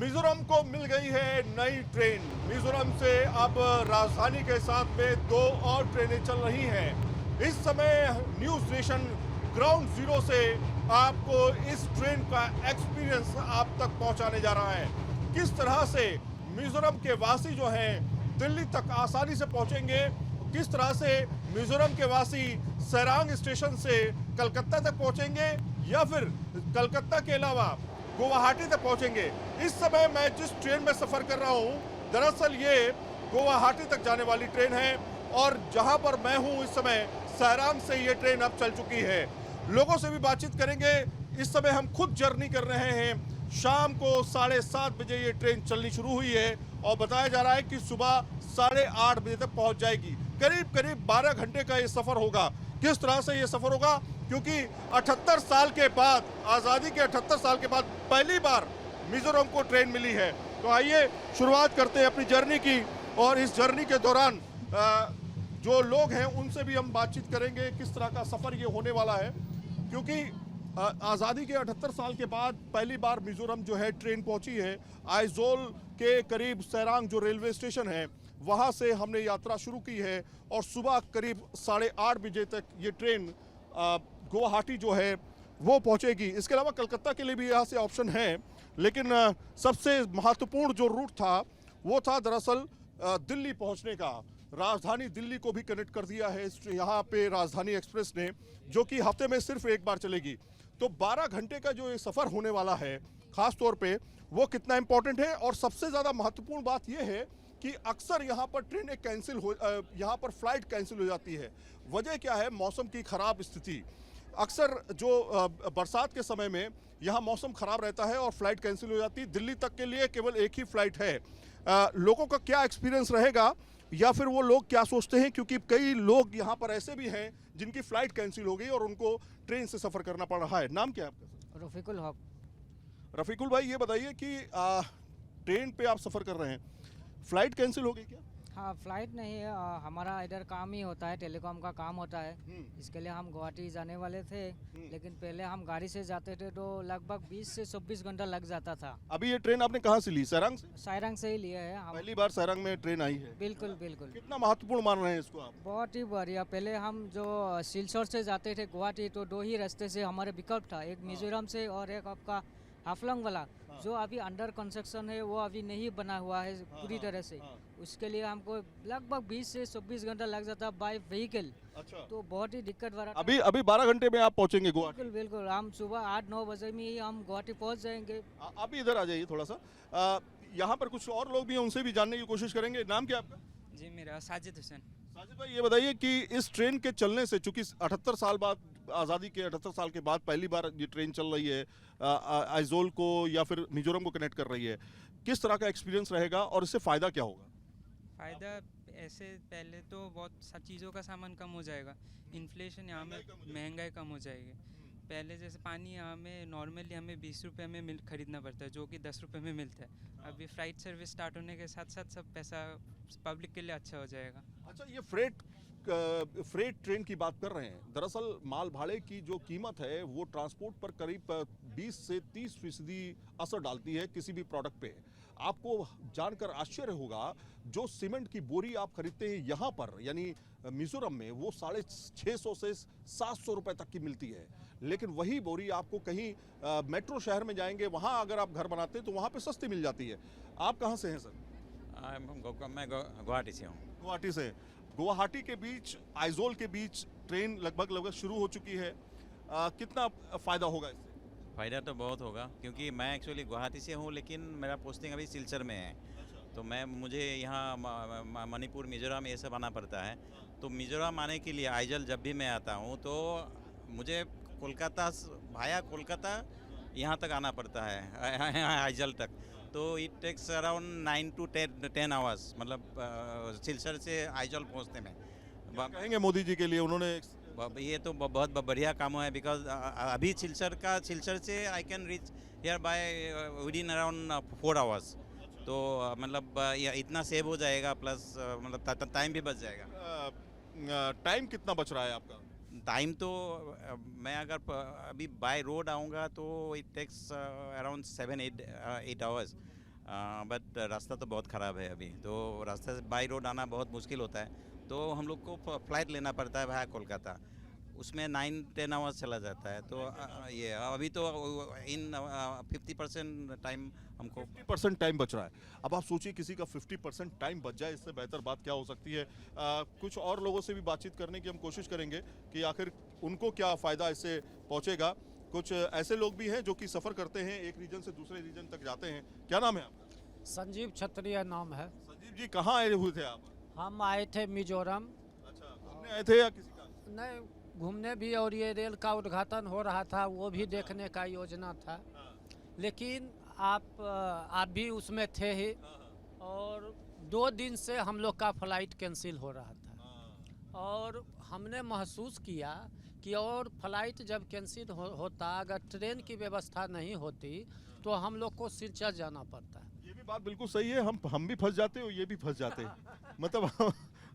मिजोरम को मिल गई है नई ट्रेन। मिजोरम से अब राजधानी के साथ में दो और ट्रेनें चल रही हैं। इस समय न्यूज नेशन ग्राउंड जीरो से आपको इस ट्रेन का एक्सपीरियंस आप तक पहुंचाने जा रहा है। किस तरह से मिजोरम के वासी जो हैं दिल्ली तक आसानी से पहुंचेंगे, किस तरह से मिजोरम के वासी सरांग स्टेशन से कलकत्ता तक पहुंचेंगे या फिर कलकत्ता के अलावा गुवाहाटी तक पहुंचेंगे। इस समय मैं जिस ट्रेन में सफर कर रहा हूं, दरअसल ये गुवाहाटी तक जाने वाली ट्रेन है और जहां पर मैं हूं इस समय सरांग से ये ट्रेन अब चल चुकी है। लोगों से भी बातचीत करेंगे। इस समय हम खुद जर्नी कर रहे हैं। शाम को 7:30 बजे ये ट्रेन चलनी शुरू हुई है और बताया जा रहा है कि सुबह 8:30 बजे तक पहुंच जाएगी। करीब करीब 12 घंटे का ये सफर होगा। किस तरह से ये सफर होगा, क्योंकि 78 साल के बाद, आज़ादी के 78 साल के बाद पहली बार मिजोरम को ट्रेन मिली है। तो आइए शुरुआत करते हैं अपनी जर्नी की और इस जर्नी के दौरान जो लोग हैं उनसे भी हम बातचीत करेंगे किस तरह का सफ़र ये होने वाला है, क्योंकि आज़ादी के 78 साल के बाद पहली बार मिजोरम जो है ट्रेन पहुंची है। आइजोल के करीब सरांग जो रेलवे स्टेशन है वहां से हमने यात्रा शुरू की है और सुबह करीब 8:30 बजे तक ये ट्रेन गुवाहाटी जो है वो पहुंचेगी। इसके अलावा कलकत्ता के लिए भी यहाँ से ऑप्शन है, लेकिन सबसे महत्वपूर्ण जो रूट था वो था दरअसल दिल्ली पहुंचने का। राजधानी दिल्ली को भी कनेक्ट कर दिया है यहाँ पे राजधानी एक्सप्रेस ने, जो कि हफ्ते में सिर्फ एक बार चलेगी। तो 12 घंटे का जो ये सफ़र होने वाला है ख़ास तौर पे वो कितना इम्पोर्टेंट है। और सबसे ज़्यादा महत्वपूर्ण बात यह है कि अक्सर यहाँ पर ट्रेनें कैंसिल हो, यहाँ पर फ्लाइट कैंसिल हो जाती है। वजह क्या है? मौसम की ख़राब स्थिति। अक्सर जो बरसात के समय में यहाँ मौसम ख़राब रहता है और फ्लाइट कैंसिल हो जाती है। दिल्ली तक के लिए केवल एक ही फ्लाइट है। लोगों का क्या एक्सपीरियंस रहेगा या फिर वो लोग क्या सोचते हैं, क्योंकि कई लोग यहाँ पर ऐसे भी हैं जिनकी फ़्लाइट कैंसिल हो गई और उनको ट्रेन से सफ़र करना पड़ रहा है। नाम क्या है आपका? रफ़ीकुल हक। रफ़ीकुल भाई, ये बताइए कि ट्रेन पे आप सफ़र कर रहे हैं, फ़्लाइट कैंसिल हो गई क्या? हाँ, फ्लाइट नहीं है, हमारा इधर काम ही होता है, टेलीकॉम का काम होता है। इसके लिए हम गुवाहाटी जाने वाले थे, लेकिन पहले हम गाड़ी से जाते थे तो लगभग 20 से 24 घंटा लग जाता था। अभी ये ट्रेन आपने कहाँ से ली? सरांग से? सायरंग से ही लिए है हम। पहली बार सरांग में ट्रेन आई है? बिल्कुल बिल्कुल। कितना महत्वपूर्ण मान रहे हैं इसको आप? बहुत ही बढ़िया। पहले हम जो सिलचर से जाते थे गुवाहाटी, तो दो ही रास्ते से हमारे विकल्प था, एक मिजोरम से और एक आपका हाफलंग वाला, जो अभी अंडर कंस्ट्रक्शन है, वो अभी नहीं बना हुआ है पूरी तरह से। उसके लिए हमको लगभग 20 से 24 घंटा लग जाता बाय व्हीकल। अच्छा। तो बहुत ही दिक्कत वाला। अभी 12 घंटे में आप पहुंचेंगे गुवाहाटी? बिल्कुल बिल्कुल। हम सुबह 8-9 बजे में ही हम गुवाहाटी पहुंच जाएंगे। आप भी इधर आ जाइए थोड़ा सा। यहाँ पर कुछ और लोग भी हैं, उनसे भी जानने की कोशिश करेंगे। नाम क्या है आपका? जी, मेरा साजिद हुसैन। साजिद भाई, ये बताइए कि इस ट्रेन के चलने से, चूंकि 78 साल बाद, आज़ादी के 78 साल के बाद पहली बार ये ट्रेन चल रही है, आइजोल को या फिर मिजोरम को कनेक्ट कर रही है, किस तरह का एक्सपीरियंस रहेगा और इससे फ़ायदा क्या होगा? फ़ायदा ऐसे पहले तो बहुत सा चीज़ों का सामान कम हो जाएगा। इन्फ्लेशन यहाँ में, महंगाई कम हो जाएगी। पहले जैसे पानी यहाँ में नॉर्मली हमें 20 रुपये में खरीदना पड़ता है, जो कि 10 रुपये में मिलता है। अभी फ्लाइट सर्विस स्टार्ट होने के साथ साथ सब पैसा पब्लिक के लिए अच्छा हो जाएगा। अच्छा, ये फ्रेट ट्रेन की बात कर रहे हैं। दरअसल माल भाड़े की जो कीमत है वो ट्रांसपोर्ट पर करीब 20 से 30% असर डालती है किसी भी प्रोडक्ट पे। आपको जानकर आश्चर्य होगा, जो सीमेंट की बोरी आप खरीदते हैं यहाँ पर यानी मिजोरम में, वो 650 से 700 रुपए तक की मिलती है। लेकिन वही बोरी आपको कहीं मेट्रो शहर में जाएंगे, वहाँ अगर आप घर बनाते हैं तो वहाँ पे सस्ती मिल जाती है। आप कहाँ से हैं सर? मैं गुवाहाटी से हूँ। गुवाहाटी से। गुवाहाटी के बीच, आइजोल के बीच ट्रेन लगभग शुरू हो चुकी है। कितना फ़ायदा होगा इससे? फ़ायदा तो बहुत होगा, क्योंकि मैं एक्चुअली गुवाहाटी से हूँ, लेकिन मेरा पोस्टिंग अभी सिलचर में है। तो मुझे यहाँ मणिपुर, मिजोरम ये सब आना पड़ता है। तो मिजोरम आने के लिए आइजल जब भी मैं आता हूँ तो मुझे कोलकाता भाया कोलकाता यहाँ तक आना पड़ता है आइजल तक। तो it takes around 9 to 10 hours, मतलब सिलचर से आइजल पहुँचने में। कहेंगे मोदी जी के लिए, उन्होंने ये तो बहुत बढ़िया काम है, बिकॉज अभी सिलचर से I can reach here bye within around 4 hours. तो मतलब इतना सेव हो जाएगा, प्लस मतलब टाइम भी बच जाएगा। टाइम कितना बच रहा है आपका? टाइम तो मैं अगर अभी बाय रोड आऊँगा तो it takes around 7-8 hours. But रास्ता तो बहुत ख़राब है अभी, तो रास्ते से बाई रोड आना बहुत मुश्किल होता है, तो हम लोग को फ़्लाइट लेना पड़ता है भाया कोलकाता, उसमें 9-10 आवर्स चला जाता है। तो ये अभी तो इन 50% टाइम हमको 50% टाइम बच रहा है। अब आप सोचिए किसी का 50% टाइम बच जाए, इससे बेहतर बात क्या हो सकती है। कुछ और लोगों से भी बातचीत करने की हम कोशिश करेंगे कि आखिर उनको क्या फ़ायदा इससे पहुंचेगा। कुछ ऐसे लोग भी हैं जो कि सफ़र करते हैं, एक रीजन से दूसरे रीजन तक जाते हैं। क्या नाम है आपका? संजीव क्षत्रिय नाम है। संजीव जी, कहाँ आए हुए थे आप? हम आए थे मिजोरम। अच्छा, घूमने आए थे या किसी का? नहीं, घूमने भी, और ये रेल का उद्घाटन हो रहा था वो भी देखने का योजना था, लेकिन आप भी उसमें थे ही, और 2 दिन से हम लोग का फ्लाइट कैंसिल हो रहा था, और हमने महसूस किया कि और फ्लाइट जब कैंसिल होता, अगर ट्रेन की व्यवस्था नहीं होती तो हम लोग को सिलचर जाना पड़ता। ये भी बात बिल्कुल सही है, हम भी फंस जाते और ये भी फंस जाते मतलब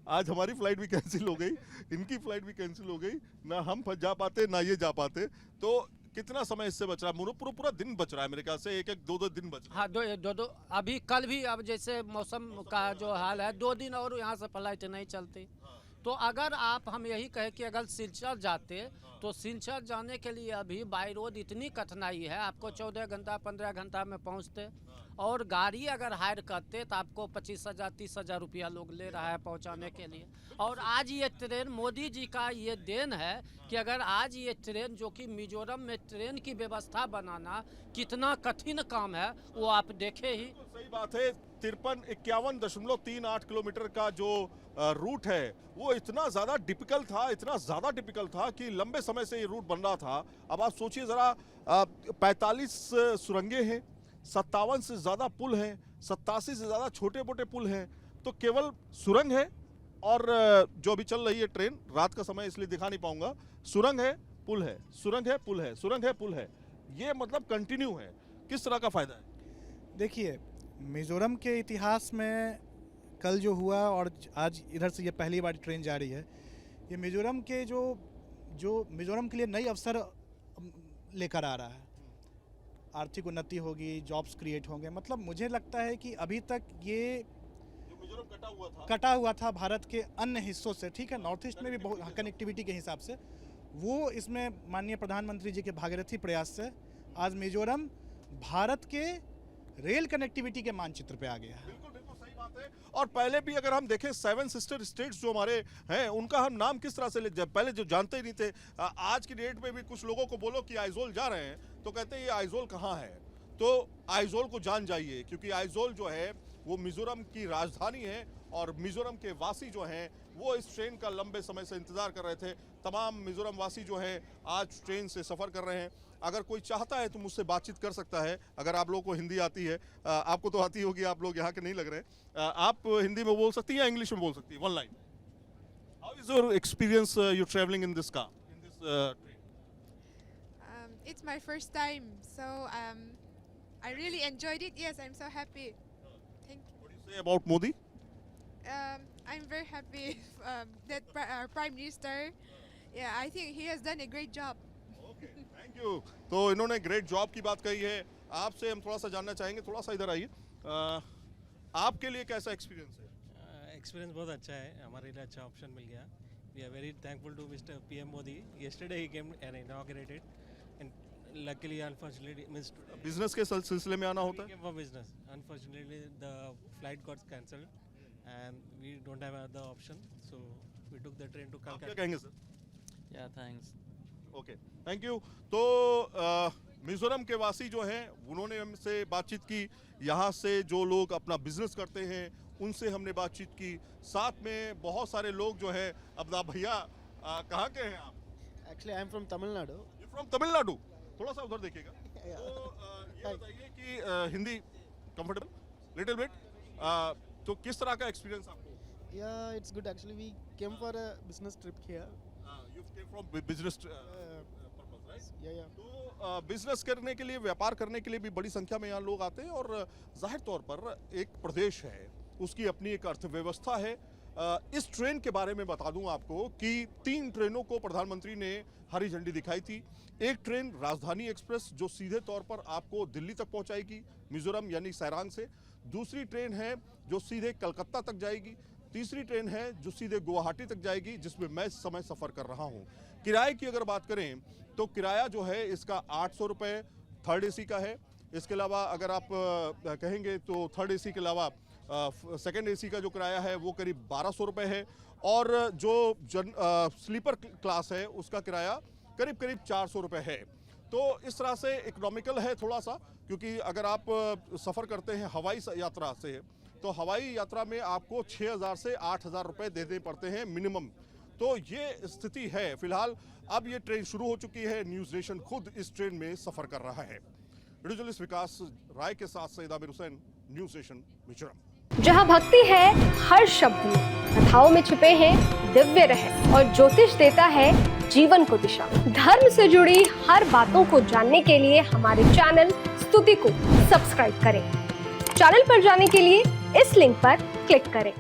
आज हमारी फ्लाइट भी कैंसिल हो गई, इनकी फ्लाइट भी कैंसिल हो गई, ना हम फंस जा पाते ना ये जा पाते। तो कितना समय इससे बच रहा है? पूरा दिन बच रहा है मेरे ख्याल से, 1-2 दिन बच रहा है। हाँ, दो अभी कल भी, अब जैसे मौसम का जो हाल है, 2 दिन और यहाँ से फ्लाइट नहीं चलती। तो अगर हम यही कहें कि अगर सिलचर जाते तो सिलचर जाने के लिए अभी बाई रोड इतनी कठिनाई है, आपको 14 घंटा 15 घंटा में पहुँचते, और गाड़ी अगर हायर करते तो आपको 25,000 30,000 रुपया लोग ले रहा है पहुंचाने के लिए। और आज ये ट्रेन मोदी जी का ये देन है कि अगर आज ये ट्रेन, जो कि मिजोरम में ट्रेन की व्यवस्था बनाना कितना कठिन काम है वो आप देखे ही। सही बात है, 51.38 किलोमीटर का जो रूट है वो इतना ज़्यादा डिफिकल्ट था कि लंबे समय से ये रूट बन रहा था। अब आप सोचिए ज़रा, 45 सुरंगें हैं, 57 से ज़्यादा पुल हैं, 87 से ज़्यादा छोटे मोटे पुल हैं, तो केवल सुरंग है और जो अभी चल रही है ट्रेन, रात का समय इसलिए दिखा नहीं पाऊंगा, सुरंग है पुल है, सुरंग है पुल है, सुरंग है पुल है, ये मतलब कंटिन्यू है। किस तरह का फायदा है? देखिए, मिज़ोरम के इतिहास में कल जो हुआ और आज इधर से ये पहली बार ट्रेन जा रही है, ये मिज़ोरम के जो मिज़ोरम के लिए नई अवसर लेकर आ रहा है। आर्थिक उन्नति होगी, जॉब्स क्रिएट होंगे। मतलब मुझे लगता है कि अभी तक ये जो मिजोरम कटा हुआ था भारत के अन्य हिस्सों से, ठीक है, नॉर्थ ईस्ट में भी बहुत कनेक्टिविटी के हिसाब से, वो इसमें माननीय प्रधानमंत्री जी के भागीरथी प्रयास से आज मिजोरम भारत के रेल कनेक्टिविटी के मानचित्र पे आ गया है। बिल्कुल बिल्कुल सही बात है। और पहले भी अगर हम देखें 7 सिस्टर स्टेट्स जो हमारे हैं, उनका हम नाम किस तरह से पहले जो जानते ही नहीं थे, आज की डेट में भी कुछ लोगों को बोलो कि आइजोल जा रहे हैं तो कहते हैं ये आइजोल कहाँ है। तो आइजोल को जान जाइए, क्योंकि आइजोल जो है वो मिजोरम की राजधानी है और मिजोरम के वासी जो हैं वो इस ट्रेन का लंबे समय से इंतजार कर रहे थे। तमाम मिजोरम वासी जो हैं आज ट्रेन से सफ़र कर रहे हैं। अगर कोई चाहता है तो मुझसे बातचीत कर सकता है, अगर आप लोगों को हिंदी आती है। आपको तो आती होगी, आप लोग यहाँ के नहीं लग रहे। आप हिंदी में बोल सकती हैं या इंग्लिश में बोल सकती हैं? One line. How is your experience you travelling in this car, in this train? It's my first time, so I really enjoyed it. Yes, I'm so happy. Thank you. What do you say about Modi? I'm very happy that our Prime Minister, yeah, I think he has done a great job. Okay, thank you. तो इन्होंने great job की बात कही है। आपसे हम थोड़ा सा जानना चाहेंगे, थोड़ा सा इधर आइए। आपके लिए कैसा एक्सपीरियंस है? एक्सपीरियंस बहुत अच्छा है, हमारे लिए अच्छा ऑप्शन मिल गया। We are very thankful to mister PM Modi. Yesterday ही came and inaugurated and luckily unfortunately missed business के सिलसिले में आना होता है? For business. Unfortunately the flight got cancelled and we don't have other option, so we took the train to आप क्या कलकत्ता। कहेंगे सर? या थैंक्स। Okay, thank you. तो मिजोरम के वासी जो हैं उन्होंने हमसे बातचीत की, यहाँ से जो लोग अपना बिजनेस करते हैं उनसे हमने बातचीत की, साथ में बहुत सारे लोग जो हैं। अब भैया कहाँ के हैं आप? Actually, I'm from Tamil Nadu. You from Tamil Nadu? थोड़ा सा उधर देखिएगा। तो ये बताइए कि हिंदी कंफर्टेबल लिटिल बिट, तो किस तरह का एक्सपीरियंस आपको? Yeah, it's good actually. We came for a business trip here. You came from business purpose, right? Yeah. तो बिजनेस करने के लिए, व्यापार करने के लिए भी बड़ी संख्या में यहाँ लोग आते हैं और जाहिर तौर पर एक प्रदेश है, उसकी अपनी एक अर्थव्यवस्था है। इस ट्रेन के बारे में बता दूं आपको कि 3 ट्रेनों को प्रधानमंत्री ने हरी झंडी दिखाई थी। एक ट्रेन राजधानी एक्सप्रेस जो सीधे तौर पर आपको दिल्ली तक पहुंचाएगी मिजोरम यानी सैरांग से। दूसरी ट्रेन है जो सीधे कलकत्ता तक जाएगी। तीसरी ट्रेन है जो सीधे गुवाहाटी तक जाएगी, जिसमें मैं इस समय सफ़र कर रहा हूं। किराए की अगर बात करें तो किराया जो है इसका 800 रुपये थर्ड एसी का है। इसके अलावा अगर आप कहेंगे तो थर्ड एसी के अलावा सेकंड एसी का जो किराया है वो करीब 1200 रुपये है, और जो स्लीपर क्लास है उसका किराया करीब करीब 400 रुपये है। तो इस तरह से इकोनॉमिकल है थोड़ा सा, क्योंकि अगर आप सफ़र करते हैं हवाई यात्रा से तो हवाई यात्रा में आपको 6000 से 8000 रुपये देने पड़ते हैं मिनिमम। तो ये स्थिति है फिलहाल। अब ये ट्रेन शुरू हो चुकी है, न्यूज़ नेशन खुद इस ट्रेन में सफ़र कर रहा है। वीडियो जर्नलिस्ट विकास राय के साथ सईद आबिर हुसैन, न्यूज़ नेशन मिजोरम। जहां भक्ति है हर शब्द में, कथाओं में छिपे हैं दिव्य रहस्य और ज्योतिष देता है जीवन को दिशा। धर्म से जुड़ी हर बातों को जानने के लिए हमारे चैनल स्तुति को सब्सक्राइब करें। चैनल पर जाने के लिए इस लिंक पर क्लिक करें।